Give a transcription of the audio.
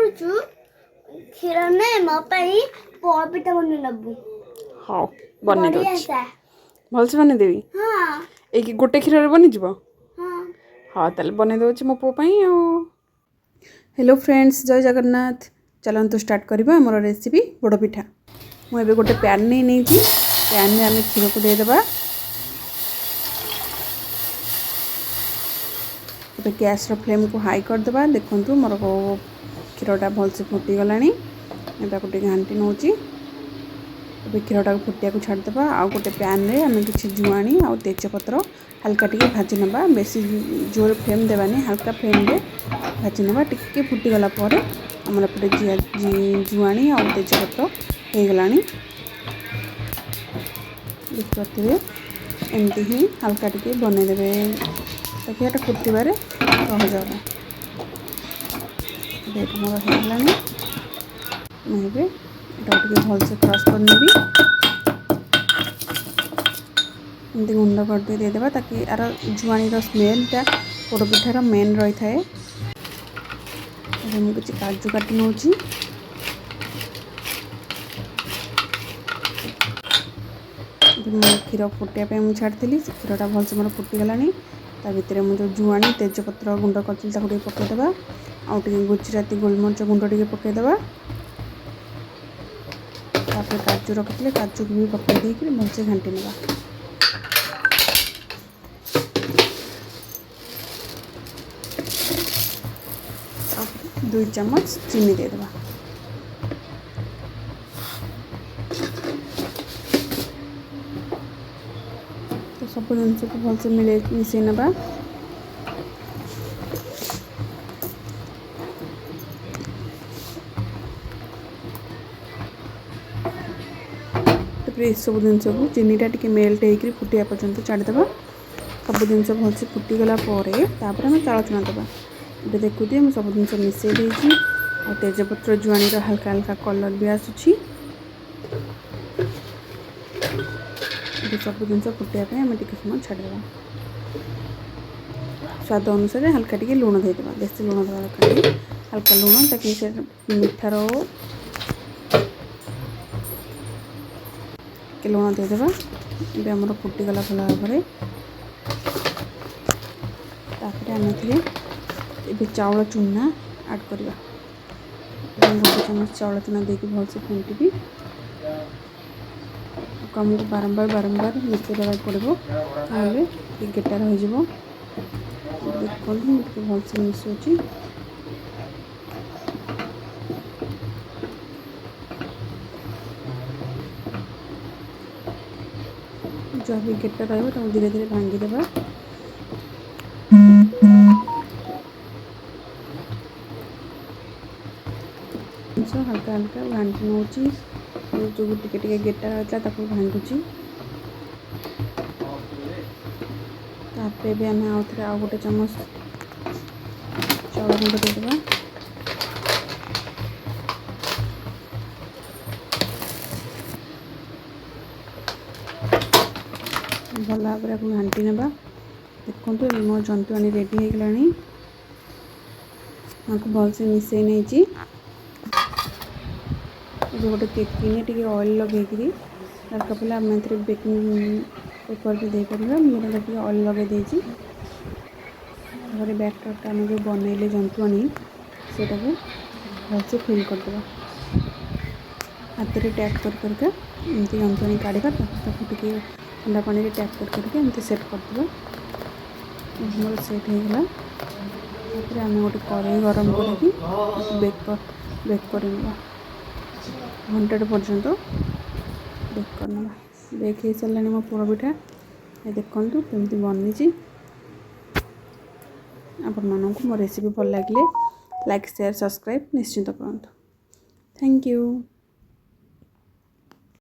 କରୁଛୁ କ୍ଷୀର ନେ ମୋ ପାଇଁ ପୋଡ଼ପିଠା ବନେଇ ନେବୁ। हाँ बनी ବଢିଆ दଉଛି ତା भलसे बनी देवी ହଁ एक गोटे क्षीर बनीज ହଁ हाँ ताले बनी दଉଛି मो पु पाई आ हेलो फ्रेंड्स जय जगन्नाथ चलतु स्टार्ट करवा आमर रेसिपी पोड़ पिठा मुझे गोटे पैन नहीं पैन में आम क्षीर को देदेबा ए गैस फ्लेम को हाई करदे देखु मोर क्षीरटा भलसे फुटीगला टे घाटी नौ क्षीरटा फुटिया को छाड़दे आउ गोटे पैन रे आम कि जुआणी आ तेजपत्र हल्का टी भाजी ना बेसी जोर फ्लेम देवानी हल्का फ्लेम रे भाजी ना टिके फुटीगला आमर एपटे जुआणी आ तेजपत्र हो गला देखिए एमती ही हल्का टी बनईदे ताकि यहाँ फुटबार सहज हम डेट मोर होगला मुझे ये भलसे क्रश करनेबी एमती गुंड कर देदेबा ताकि यार जुआणी स्मेलटा पोड़पिठार मेन रही थाए मुझे काजू काटी नौ क्षीर फुटाई मुझे छाड़ी क्षीरटा भलसे मोर फुटीगला ता भितर मुझे जुआणी तेजपत्र गुंड कर पकईदे आउ गुजराती गोलमरिच गुंड टे पकईदे तापर काजू रखी काजू को भी पकई भलसे घाटी ना 2 चम्मच चीनी देदेबा तो सब जिनस को भलसे मिसई ना सब जिनस को चीनीटा टी मेल्ट हो फुटिया पर्यंत छाड़ीदे सब जिनस भलसे फुटीगला आम चाउल चुना देवा ये देखुए मुझे सब जिन मिसई देती और तेजपत्र जुआणी हल्का हल्का कलर भी आसूची सब जिन फुटाई आम टे समय छाड़ीदे स्वाद अनुसार हल्का टी लुण देदेबा बेसी लुण देवा दरकार हल्का लुण ताकि से मीठार लुण देदेबा ये आमर फुटीगला भल भाव तापर आम ए चाउल चूना ऐड करवा गोटे चम्मच चाउल चूना देके भलसे फेंटी आमको बारंबार मिसई देवा पड़ो ना गेटा रही देखते भलसे मिसुची जो भी गेटा रही धीरे धीरे भांगीदेवा हल्का हल्का घाटी नौ जो टे गेटा रही है भांगुची तापर भी आम आउ थे गोटे चम्मच चाउल गुंड देदेबा भल भाव में घाटी ना देखो मो जंतुआणी रेडी हो गला आपको भलसे मिसई नहीं गोटे केकिने टी ऑयल लगे दरकार पड़े आम बेकिंग पेपर भी देपर मुझे ऑयल लगे बैटर आम जो बनइले जंतुआणी से भलसे फिल करदे हाथ में टैप करके एमती जंतुआणी काढ़ा टे ठंडा पानी में टैप करके एमती सेट करदे मोर सेट होगला आम गोटे कड़ाई गरम करके बेक कर 100 पर्यंत बेक करना बेक हो सारे मो पोड़पिठा ये देखु केमती बनी आपण मानक मो रेसिपी भल लगे लाइक शेयर सब्सक्राइब निश्चिंत करूँ थैंक यू।